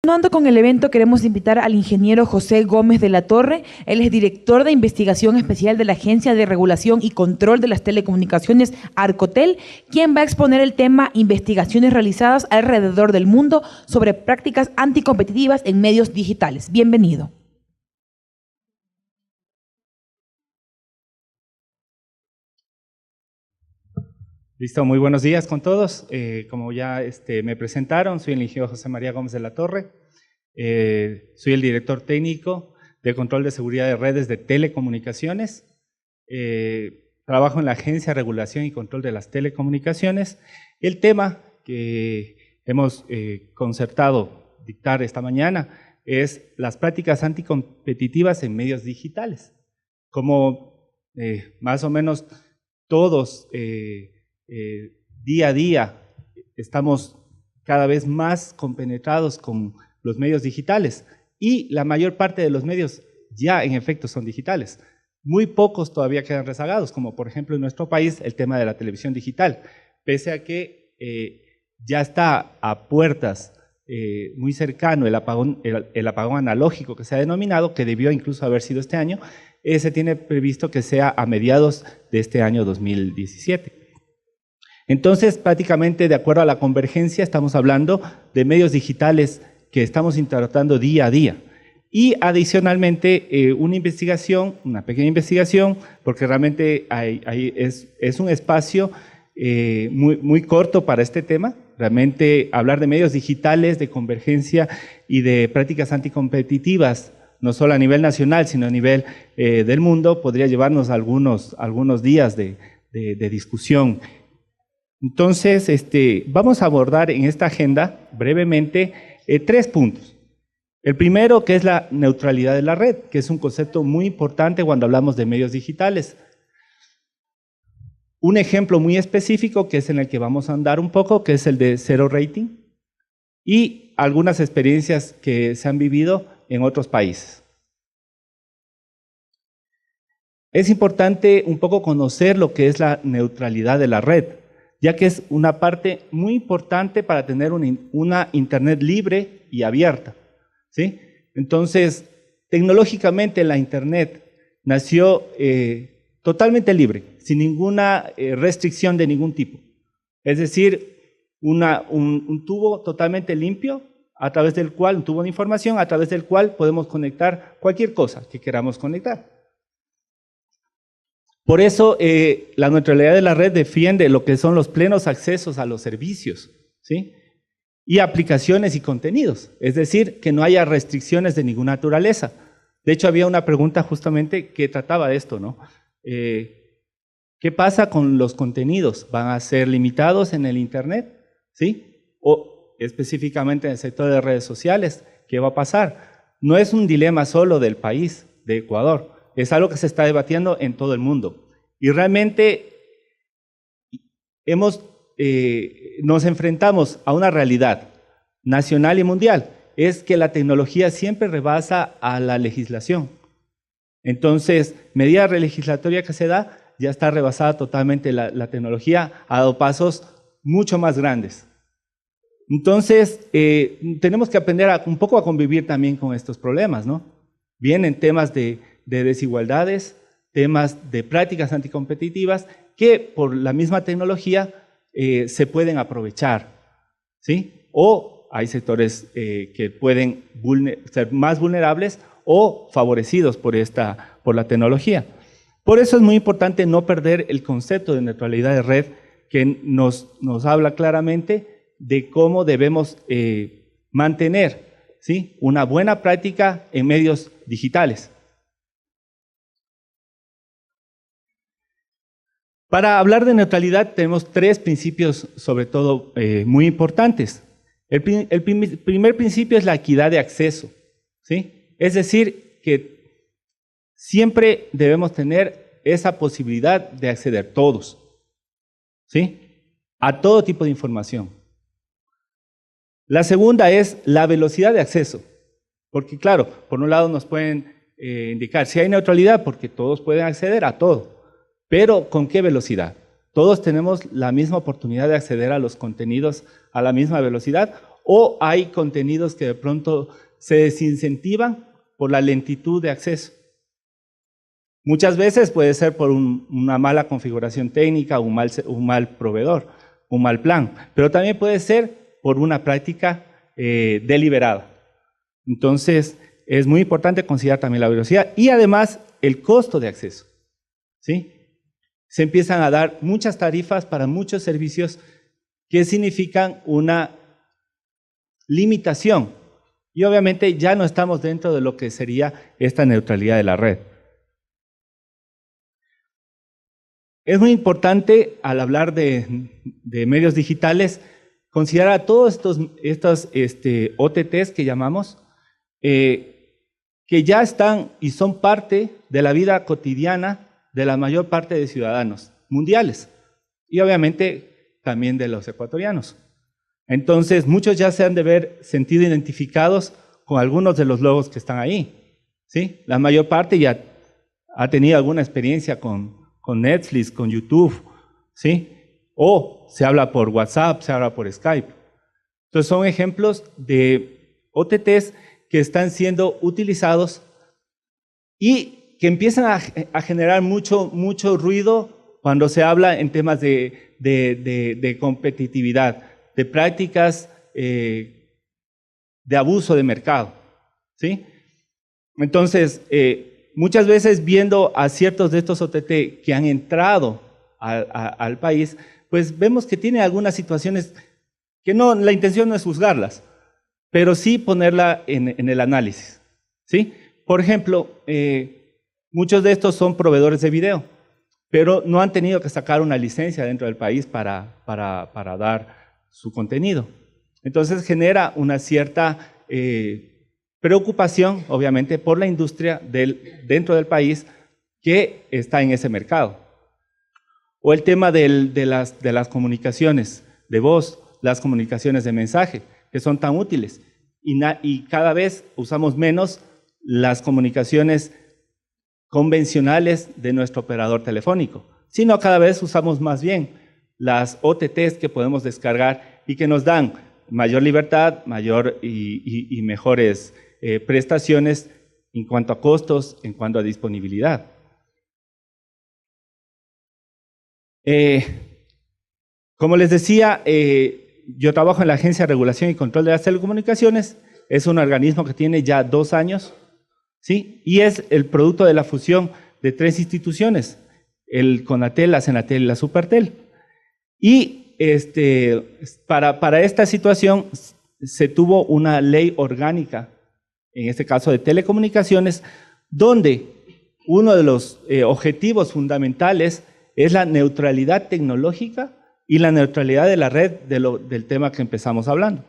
Continuando con el evento, queremos invitar al ingeniero José Gómez de la Torre. Él es director de investigación especial de la Agencia de Regulación y Control de las Telecomunicaciones, Arcotel, quien va a exponer el tema investigaciones realizadas alrededor del mundo sobre prácticas anticompetitivas en medios digitales. Bienvenido. Listo, muy buenos días con todos. Como ya me presentaron, soy el ingeniero José María Gómez de la Torre. Soy el director técnico de control de seguridad de redes de telecomunicaciones. Trabajo en la Agencia de Regulación y Control de las Telecomunicaciones. El tema que hemos concertado dictar esta mañana es las prácticas anticompetitivas en medios digitales. Como más o menos todos día a día estamos cada vez más compenetrados con los medios digitales y la mayor parte de los medios ya en efecto son digitales. Muy pocos todavía quedan rezagados, como por ejemplo en nuestro país el tema de la televisión digital, pese a que ya está a puertas muy cercano el apagón analógico que se ha denominado, que debió incluso haber sido este año, se tiene previsto que sea a mediados de este año 2017. Entonces, prácticamente de acuerdo a la convergencia, estamos hablando de medios digitales que estamos interactuando día a día. Y adicionalmente, una pequeña investigación, porque realmente es un espacio muy corto para este tema. Realmente hablar de medios digitales, de convergencia y de prácticas anticompetitivas, no solo a nivel nacional, sino a nivel del mundo, podría llevarnos algunos días de discusión. Entonces, vamos a abordar en esta agenda brevemente 3 puntos. El primero, que es la neutralidad de la red, que es un concepto muy importante cuando hablamos de medios digitales. Un ejemplo muy específico, que es en el que vamos a andar un poco, que es el de Zero Rating, y algunas experiencias que se han vivido en otros países. Es importante un poco conocer lo que es la neutralidad de la red, ya que es una parte muy importante para tener una Internet libre y abierta, ¿sí? Entonces, tecnológicamente la Internet nació totalmente libre, sin ninguna restricción de ningún tipo. Es decir, un tubo totalmente limpio, a través del cual, un tubo de información, a través del cual podemos conectar cualquier cosa que queramos conectar. Por eso, la neutralidad de la red defiende lo que son los plenos accesos a los servicios, ¿sí? Y aplicaciones y contenidos, es decir, que no haya restricciones de ninguna naturaleza. De hecho, había una pregunta justamente que trataba de esto, ¿no? ¿Qué pasa con los contenidos? ¿Van a ser limitados en el Internet? ¿Sí? O específicamente en el sector de redes sociales, ¿qué va a pasar? No es un dilema solo del país, de Ecuador. Es algo que se está debatiendo en todo el mundo. Y realmente nos enfrentamos a una realidad nacional y mundial. Es que la tecnología siempre rebasa a la legislación. Entonces, medida legislatoria que se da, ya está rebasada totalmente la tecnología, ha dado pasos mucho más grandes. Entonces, tenemos que aprender un poco a convivir también con estos problemas, ¿no? Vienen temas de desigualdades, temas de prácticas anticompetitivas que por la misma tecnología se pueden aprovechar, ¿sí? O hay sectores que pueden ser más vulnerables o favorecidos por la tecnología. Por eso es muy importante no perder el concepto de neutralidad de red, que nos habla claramente de cómo debemos mantener, ¿sí?, una buena práctica en medios digitales. Para hablar de neutralidad tenemos 3 principios, sobre todo, muy importantes. El primer principio es la equidad de acceso, ¿sí? Es decir, que siempre debemos tener esa posibilidad de acceder todos, ¿sí?, a todo tipo de información. La segunda es la velocidad de acceso, porque claro, por un lado nos pueden indicar si hay neutralidad porque todos pueden acceder a todo, pero ¿con qué velocidad? ¿Todos tenemos la misma oportunidad de acceder a los contenidos a la misma velocidad o hay contenidos que de pronto se desincentivan por la lentitud de acceso. Muchas veces puede ser por una mala configuración técnica, un mal proveedor, un mal plan, pero también puede ser por una práctica deliberada. Entonces, es muy importante considerar también la velocidad y además el costo de acceso, ¿sí? Se empiezan a dar muchas tarifas para muchos servicios que significan una limitación y obviamente ya no estamos dentro de lo que sería esta neutralidad de la red. Es muy importante al hablar de medios digitales considerar a todos estos OTTs que llamamos, que ya están y son parte de la vida cotidiana de la mayor parte de ciudadanos mundiales y obviamente también de los ecuatorianos. Entonces, muchos ya se han de ver sentido identificados con algunos de los logos que están ahí, ¿sí? La mayor parte ya ha tenido alguna experiencia con Netflix, con YouTube, ¿sí? O se habla por WhatsApp, se habla por Skype. Entonces, son ejemplos de OTTs que están siendo utilizados y que empiezan a generar mucho ruido cuando se habla en temas de competitividad, de prácticas de abuso de mercado, ¿sí? Entonces, muchas veces viendo a ciertos de estos OTT que han entrado al país, pues vemos que tienen algunas situaciones que no, la intención no es juzgarlas, pero sí ponerla en el análisis, ¿sí? Por ejemplo, muchos de estos son proveedores de video, pero no han tenido que sacar una licencia dentro del país para dar su contenido. Entonces genera una cierta preocupación, obviamente, por la industria dentro del país que está en ese mercado. O el tema de las comunicaciones de voz, las comunicaciones de mensaje, que son tan útiles. Y cada vez usamos menos las comunicaciones convencionales de nuestro operador telefónico, sino cada vez usamos más bien las OTTs que podemos descargar y que nos dan mayor libertad, mayor y mejores prestaciones en cuanto a costos, en cuanto a disponibilidad. Como les decía, yo trabajo en la Agencia de Regulación y Control de las Telecomunicaciones. Es un organismo que tiene ya 2 años, ¿sí? Y es el producto de la fusión de 3 instituciones, el CONATEL, la Senatel y la Supertel. Y para esta situación se tuvo una ley orgánica, en este caso de telecomunicaciones, donde uno de los objetivos fundamentales es la neutralidad tecnológica y la neutralidad de la red del tema que empezamos hablando.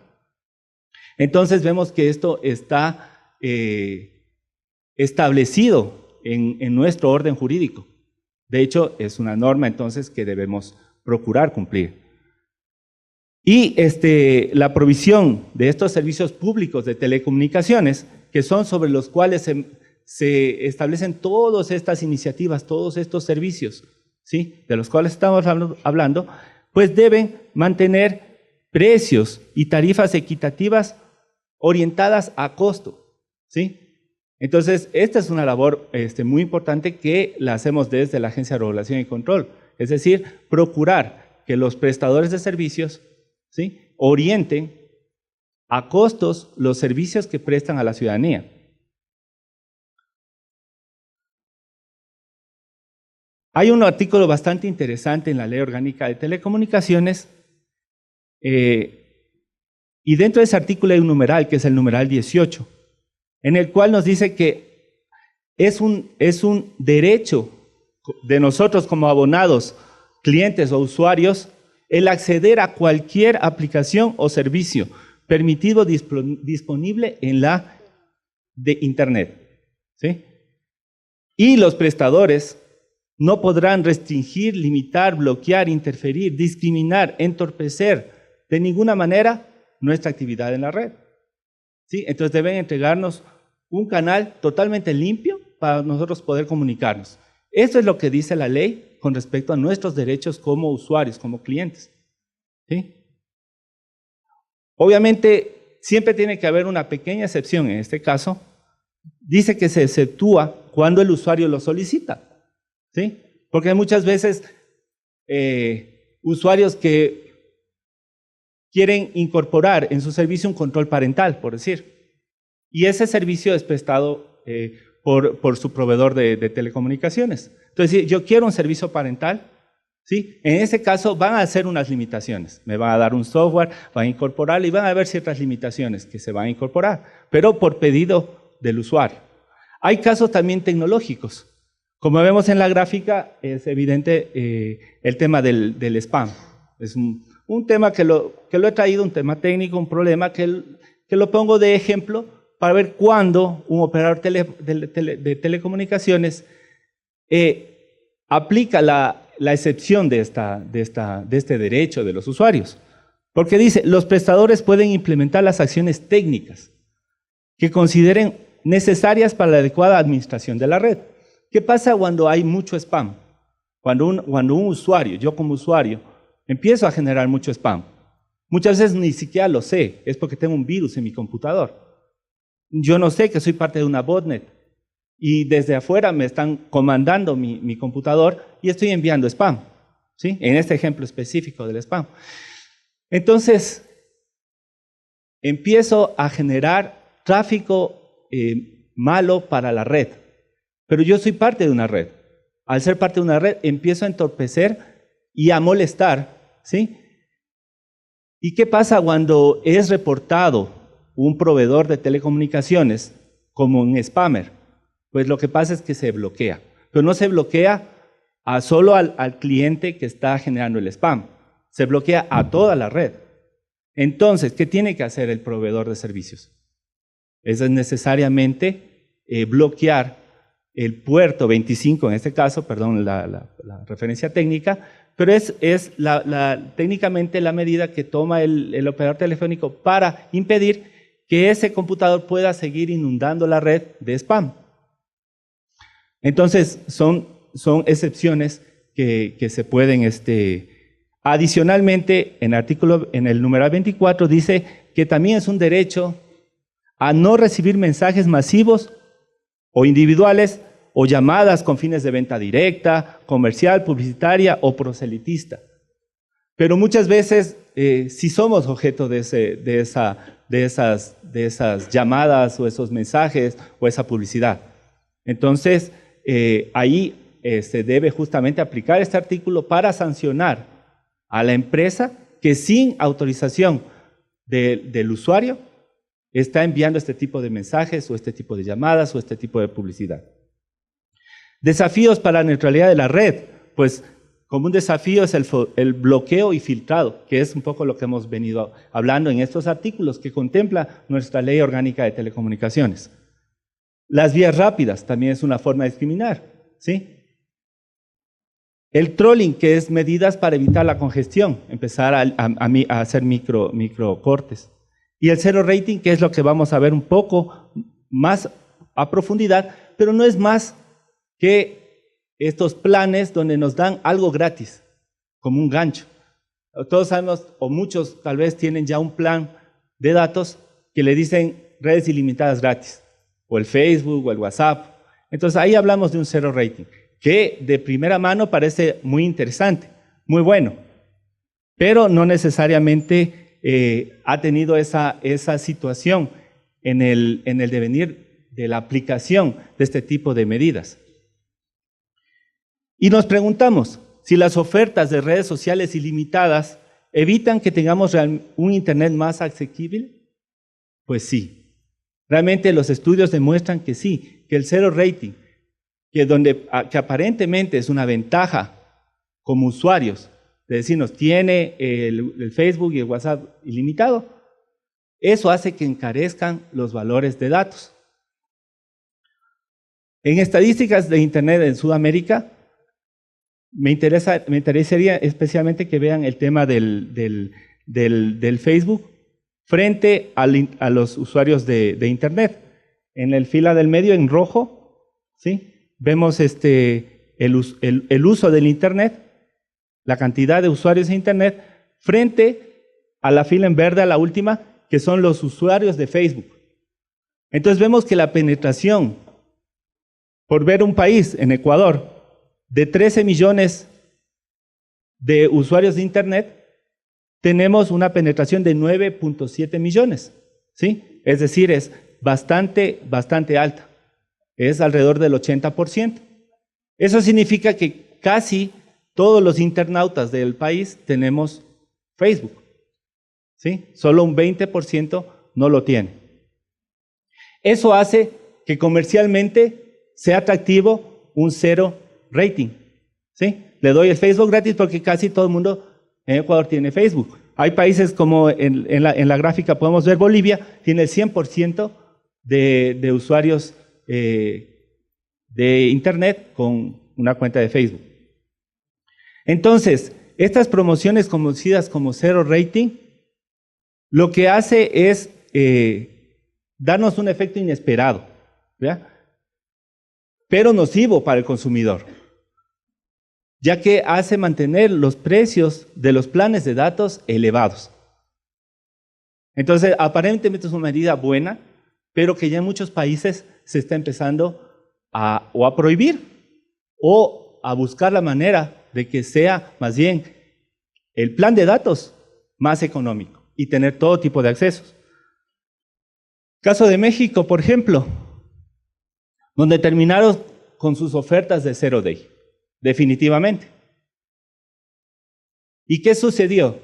Entonces vemos que esto está establecido en nuestro orden jurídico. De hecho, es una norma entonces que debemos procurar cumplir. Y la provisión de estos servicios públicos de telecomunicaciones, que son sobre los cuales se establecen todas estas iniciativas, todos estos servicios, ¿sí?, de los cuales estamos hablando, pues deben mantener precios y tarifas equitativas orientadas a costo, ¿sí? Entonces, esta es una labor muy importante que la hacemos desde la Agencia de Regulación y Control, es decir, procurar que los prestadores de servicios, ¿sí?, orienten a costos los servicios que prestan a la ciudadanía. Hay un artículo bastante interesante en la Ley Orgánica de Telecomunicaciones y dentro de ese artículo hay un numeral, que es el numeral 18, en el cual nos dice que es un derecho de nosotros como abonados, clientes o usuarios, el acceder a cualquier aplicación o servicio permitido disponible en la de Internet, ¿sí? Y los prestadores no podrán restringir, limitar, bloquear, interferir, discriminar, entorpecer de ninguna manera nuestra actividad en la red, ¿sí? Entonces deben entregarnos un canal totalmente limpio para nosotros poder comunicarnos. Eso es lo que dice la ley con respecto a nuestros derechos como usuarios, como clientes, ¿sí? Obviamente, siempre tiene que haber una pequeña excepción en este caso. Dice que se exceptúa cuando el usuario lo solicita, ¿sí? Porque hay muchas veces usuarios que quieren incorporar en su servicio un control parental, por decir. Y ese servicio es prestado por su proveedor de telecomunicaciones. Entonces, yo quiero un servicio parental, ¿sí? En ese caso van a hacer unas limitaciones. Me van a dar un software, van a incorporarlo y van a haber ciertas limitaciones que se van a incorporar, pero por pedido del usuario. Hay casos también tecnológicos. Como vemos en la gráfica, es evidente el tema del spam. Es un tema que lo he traído, un tema técnico, un problema que lo pongo de ejemplo para ver cuándo un operador de telecomunicaciones aplica la excepción de este derecho de los usuarios. Porque dice, los prestadores pueden implementar las acciones técnicas que consideren necesarias para la adecuada administración de la red. ¿Qué pasa cuando hay mucho spam? Cuando un usuario, yo como usuario, empiezo a generar mucho spam. Muchas veces ni siquiera lo sé, es porque tengo un virus en mi computador. Yo no sé que soy parte de una botnet y desde afuera me están comandando mi computador y estoy enviando spam, ¿sí? En este ejemplo específico del spam. Entonces, empiezo a generar tráfico malo para la red, pero yo soy parte de una red. Al ser parte de una red, empiezo a entorpecer y a molestar, ¿sí? ¿Y qué pasa cuando es reportado un proveedor de telecomunicaciones como un spammer? Pues lo que pasa es que se bloquea, pero no se bloquea solo al cliente que está generando el spam, se bloquea a toda la red. Entonces, ¿qué tiene que hacer el proveedor de servicios? Es necesariamente bloquear el puerto 25, en este caso, perdón la referencia técnica, pero es técnicamente la medida que toma el operador telefónico para impedir que ese computador pueda seguir inundando la red de spam. Entonces, son excepciones que se pueden... Adicionalmente, en el numeral 24 dice que también es un derecho a no recibir mensajes masivos o individuales o llamadas con fines de venta directa, comercial, publicitaria o proselitista. Pero muchas veces sí somos objeto de esas llamadas o esos mensajes o esa publicidad. Entonces, ahí se debe justamente aplicar este artículo para sancionar a la empresa que sin autorización del usuario está enviando este tipo de mensajes o este tipo de llamadas o este tipo de publicidad. Desafíos para la neutralidad de la red. Pues como un desafío es el bloqueo y filtrado, que es un poco lo que hemos venido hablando en estos artículos que contempla nuestra Ley Orgánica de Telecomunicaciones. Las vías rápidas también es una forma de discriminar, ¿sí? El trolling, que es medidas para evitar la congestión, empezar a hacer micro cortes. Y el zero rating, que es lo que vamos a ver un poco más a profundidad, pero no es más que estos planes donde nos dan algo gratis, como un gancho. Todos sabemos, o muchos tal vez tienen ya un plan de datos que le dicen redes ilimitadas gratis, o el Facebook, o el WhatsApp. Entonces ahí hablamos de un zero rating, que de primera mano parece muy interesante, muy bueno, pero no necesariamente ha tenido esa situación en el devenir de la aplicación de este tipo de medidas. Y nos preguntamos si las ofertas de redes sociales ilimitadas evitan que tengamos un Internet más asequible. Pues sí, realmente los estudios demuestran que sí, que el zero rating, que aparentemente es una ventaja como usuarios, de decirnos, tiene el Facebook y el WhatsApp ilimitado, eso hace que encarezcan los valores de datos. En estadísticas de Internet en Sudamérica, me interesaría especialmente que vean el tema del Facebook frente a los usuarios de Internet. En el fila del medio, en rojo, ¿sí? Vemos el uso del Internet, la cantidad de usuarios de Internet, frente a la fila en verde, a la última, que son los usuarios de Facebook. Entonces vemos que la penetración, por ver un país, en Ecuador, de 13 millones de usuarios de Internet, tenemos una penetración de 9.7 millones, ¿sí? Es decir, es bastante alta. Es alrededor del 80%. Eso significa que casi todos los internautas del país tenemos Facebook, ¿sí? Solo un 20% no lo tiene. Eso hace que comercialmente sea atractivo un 0 rating, ¿sí? Le doy el Facebook gratis porque casi todo el mundo en Ecuador tiene Facebook. Hay países como en la gráfica podemos ver Bolivia, tiene el 100% de usuarios de Internet con una cuenta de Facebook. Entonces, estas promociones conocidas como 0 rating, lo que hace es darnos un efecto inesperado, ¿ya? Pero nocivo para el consumidor, ya que hace mantener los precios de los planes de datos elevados. Entonces, aparentemente es una medida buena, pero que ya en muchos países se está empezando a prohibir o a buscar la manera de que sea más bien el plan de datos más económico y tener todo tipo de accesos. Caso de México, por ejemplo, donde terminaron con sus ofertas de 0 day, definitivamente. ¿Y qué sucedió?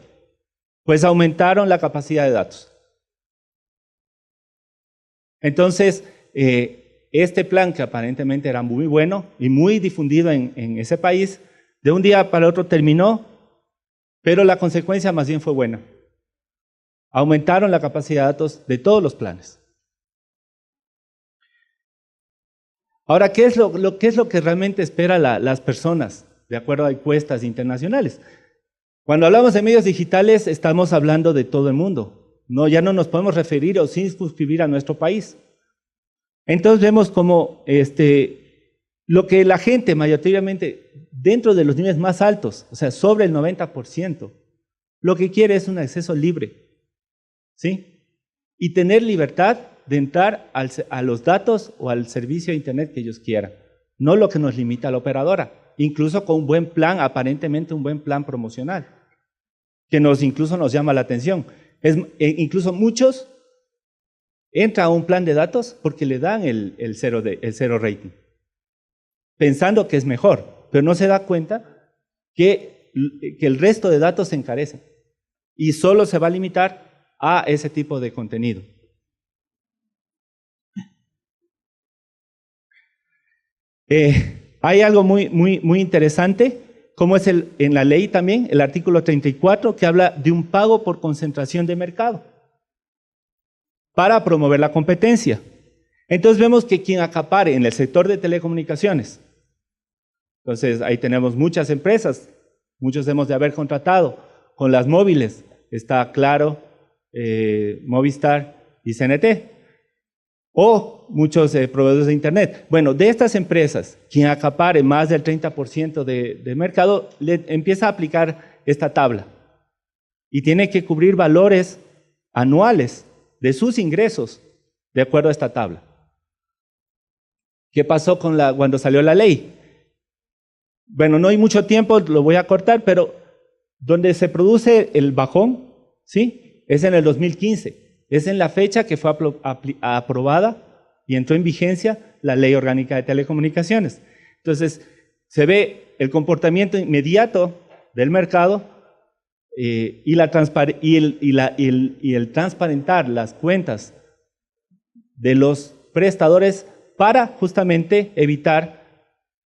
Pues aumentaron la capacidad de datos. Entonces, este plan que aparentemente era muy bueno y muy difundido en ese país, de un día para otro terminó, pero la consecuencia más bien fue buena. Aumentaron la capacidad de datos de todos los planes. Ahora, ¿qué es lo que realmente esperan las personas, de acuerdo a encuestas internacionales? Cuando hablamos de medios digitales, estamos hablando de todo el mundo. No, ya no nos podemos referir o circunscribir a nuestro país. Entonces vemos como lo que la gente mayoritariamente, dentro de los niveles más altos, o sea, sobre el 90%, lo que quiere es un acceso libre, ¿sí? Y tener libertad de entrar a los datos o al servicio de Internet que ellos quieran, no lo que nos limita a la operadora, incluso con un buen plan, aparentemente un buen plan promocional, que incluso nos llama la atención. Incluso muchos entran a un plan de datos porque le dan el 0 rating, pensando que es mejor, pero no se da cuenta que el resto de datos se encarecen y solo se va a limitar a ese tipo de contenido. Hay algo muy interesante, como es en la ley también, el artículo 34, que habla de un pago por concentración de mercado para promover la competencia. Entonces vemos que quien acapare en el sector de telecomunicaciones, entonces ahí tenemos muchas empresas, muchos hemos de haber contratado con las móviles, está Claro, Movistar y CNT, o muchos proveedores de Internet. Bueno, de estas empresas, quien acapare más del 30% de mercado, le empieza a aplicar esta tabla y tiene que cubrir valores anuales de sus ingresos de acuerdo a esta tabla. ¿Qué pasó cuando salió la ley? Bueno, no hay mucho tiempo, lo voy a cortar, pero donde se produce el bajón, ¿sí? Es en el 2015. Es en la fecha que fue aprobada y entró en vigencia la Ley Orgánica de Telecomunicaciones. Entonces, se ve el comportamiento inmediato del mercado y el transparentar las cuentas de los prestadores para justamente evitar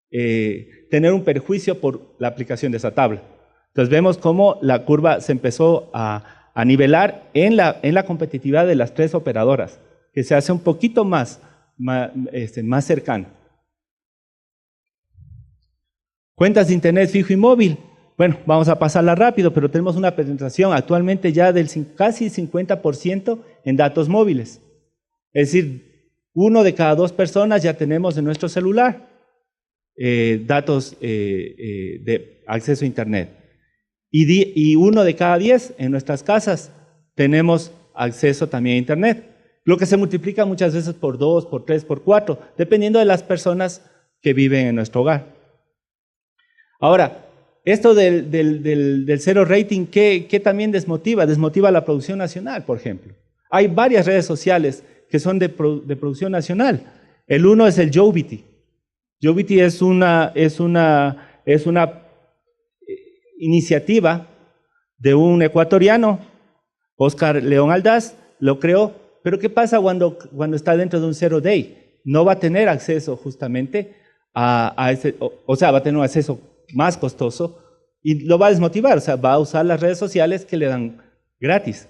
tener un perjuicio por la aplicación de esa tabla. Entonces vemos cómo la curva se empezó a nivelar en la competitividad de las tres operadoras, que se hace un poquito más cercana. Cuentas de Internet fijo y móvil. Bueno, vamos a pasarla rápido, pero tenemos una penetración actualmente ya del casi 50% en datos móviles. Es decir, 1 de cada 2 personas ya tenemos en nuestro celular datos de acceso a Internet. Y 1 de cada 10 en nuestras casas tenemos acceso también a Internet, lo que se multiplica muchas veces por 2, por 3, por 4, dependiendo de las personas que viven en nuestro hogar. Ahora, esto del cero rating, ¿qué también desmotiva? Desmotiva la producción nacional, por ejemplo. Hay varias redes sociales que son de producción nacional. El uno es el Jovity. Jovity es una iniciativa de un ecuatoriano, Oscar León Aldaz, lo creó. Pero ¿qué pasa cuando está dentro de un zero day? No va a tener acceso justamente a ese, o sea, va a tener un acceso más costoso y lo va a desmotivar, o sea, va a usar las redes sociales que le dan gratis.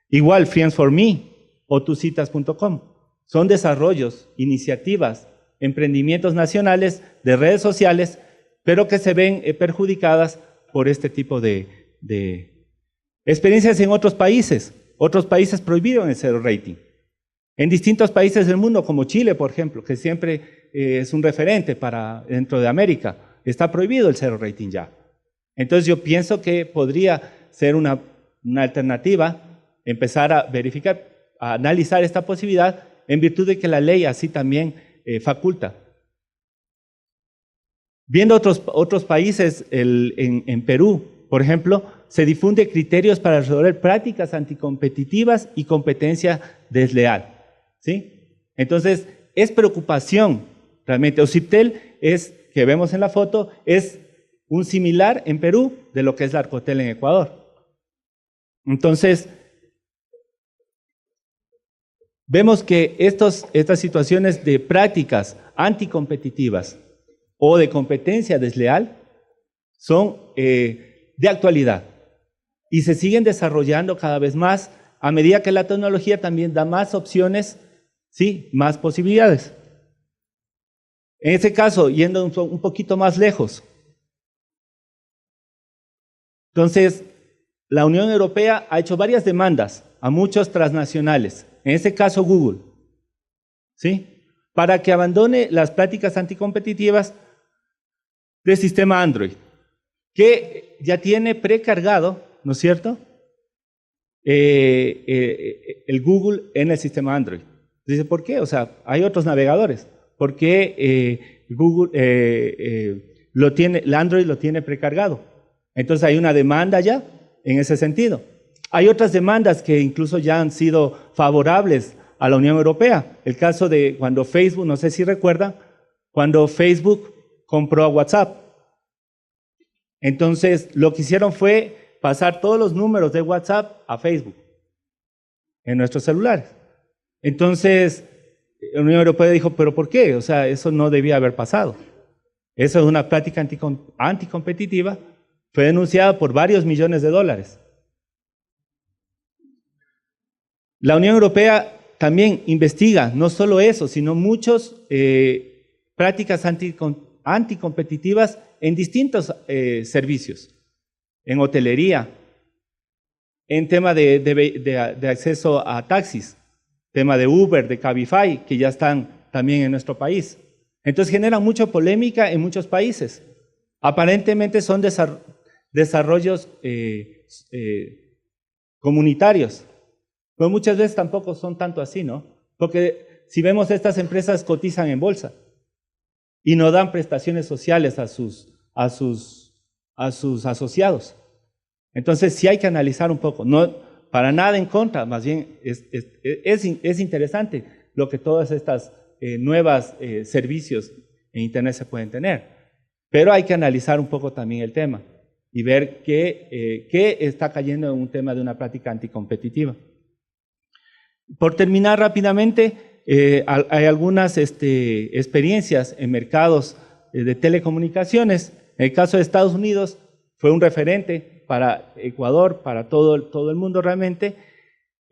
Igual Friends for Me o tucitas.com son desarrollos, iniciativas, emprendimientos nacionales de redes sociales, pero que se ven perjudicadas por este tipo de experiencias en otros países. Otros países prohibieron el zero rating. En distintos países del mundo, como Chile, por ejemplo, que siempre es un referente para dentro de América, está prohibido el zero rating ya. Entonces yo pienso que podría ser una alternativa empezar a verificar, a analizar esta posibilidad en virtud de que la ley así también faculta. Viendo otros países, en Perú, por ejemplo, se difunde criterios para resolver prácticas anticompetitivas y competencia desleal. ¿Sí? Entonces, es preocupación realmente. Ociptel que vemos en la foto, es un similar en Perú de lo que es la Arcotel en Ecuador. Entonces, vemos que estas situaciones de prácticas anticompetitivas o de competencia desleal son de actualidad y se siguen desarrollando cada vez más a medida que la tecnología también da más opciones, ¿sí? Más posibilidades. En este caso, yendo un poquito más lejos, entonces la Unión Europea ha hecho varias demandas a muchos transnacionales, en este caso Google, ¿sí? Para que abandone las prácticas anticompetitivas del sistema Android, que ya tiene precargado, ¿no es cierto?, el Google en el sistema Android. Dice, ¿por qué? O sea, hay otros navegadores. ¿Por qué Google el Android lo tiene precargado? Entonces hay una demanda ya en ese sentido. Hay otras demandas que incluso ya han sido favorables a la Unión Europea. El caso de cuando Facebook, no sé si recuerdan, cuando Facebook compró a WhatsApp. Entonces, lo que hicieron fue pasar todos los números de WhatsApp a Facebook en nuestros celulares. Entonces, la Unión Europea dijo, ¿pero por qué? O sea, eso no debía haber pasado. Eso es una práctica anticompetitiva. Fue denunciada por varios millones de dólares. La Unión Europea también investiga no solo eso, sino muchas prácticas anticompetitivas en distintos servicios, en hotelería, en tema de acceso a taxis, tema de Uber, de Cabify, que ya están también en nuestro país. Entonces generan mucha polémica en muchos países. Aparentemente son desarrollos comunitarios, pero muchas veces tampoco son tanto así, ¿no? Porque si vemos, estas empresas cotizan en bolsa y no dan prestaciones sociales a sus asociados. Entonces sí hay que analizar un poco, no para nada en contra, más bien es interesante lo que todas estas nuevas servicios en Internet se pueden tener, pero hay que analizar un poco también el tema y ver qué está cayendo en un tema de una práctica anticompetitiva. Por terminar rápidamente, hay algunas experiencias en mercados de telecomunicaciones. En el caso de Estados Unidos fue un referente para Ecuador, para todo el mundo realmente,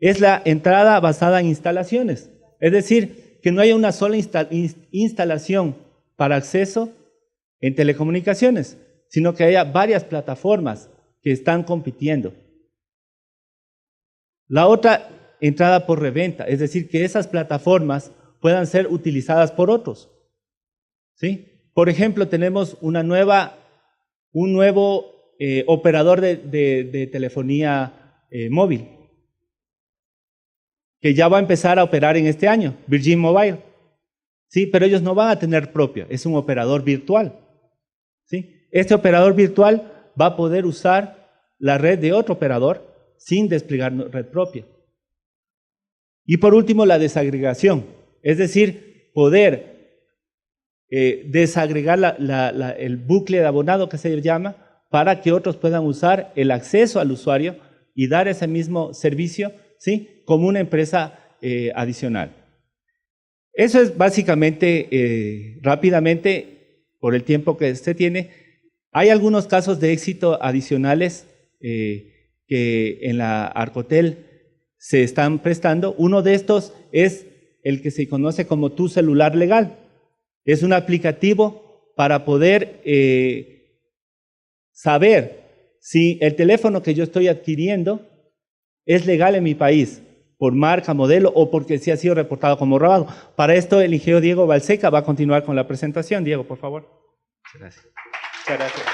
es la entrada basada en instalaciones. Es decir, que no haya una sola instalación para acceso en telecomunicaciones, sino que haya varias plataformas que están compitiendo. La otra, entrada por reventa, es decir, que esas plataformas puedan ser utilizadas por otros, ¿sí? Por ejemplo, tenemos un nuevo operador de telefonía móvil, que ya va a empezar a operar en este año, Virgin Mobile. ¿Sí? Pero ellos no van a tener propia, es un operador virtual. ¿Sí? Este operador virtual va a poder usar la red de otro operador sin desplegar red propia. Y por último, la desagregación, es decir, poder desagregar el bucle de abonado que se llama para que otros puedan usar el acceso al usuario y dar ese mismo servicio, ¿sí? Como una empresa adicional. Eso es básicamente, rápidamente, por el tiempo que usted tiene. Hay algunos casos de éxito adicionales que en la Arcotel se están prestando. Uno de estos es el que se conoce como Tu Celular Legal. Es un aplicativo para poder saber si el teléfono que yo estoy adquiriendo es legal en mi país, por marca, modelo o porque sí ha sido reportado como robado. Para esto el ingeniero Diego Balseca va a continuar con la presentación. Diego, por favor. Muchas gracias. Muchas gracias.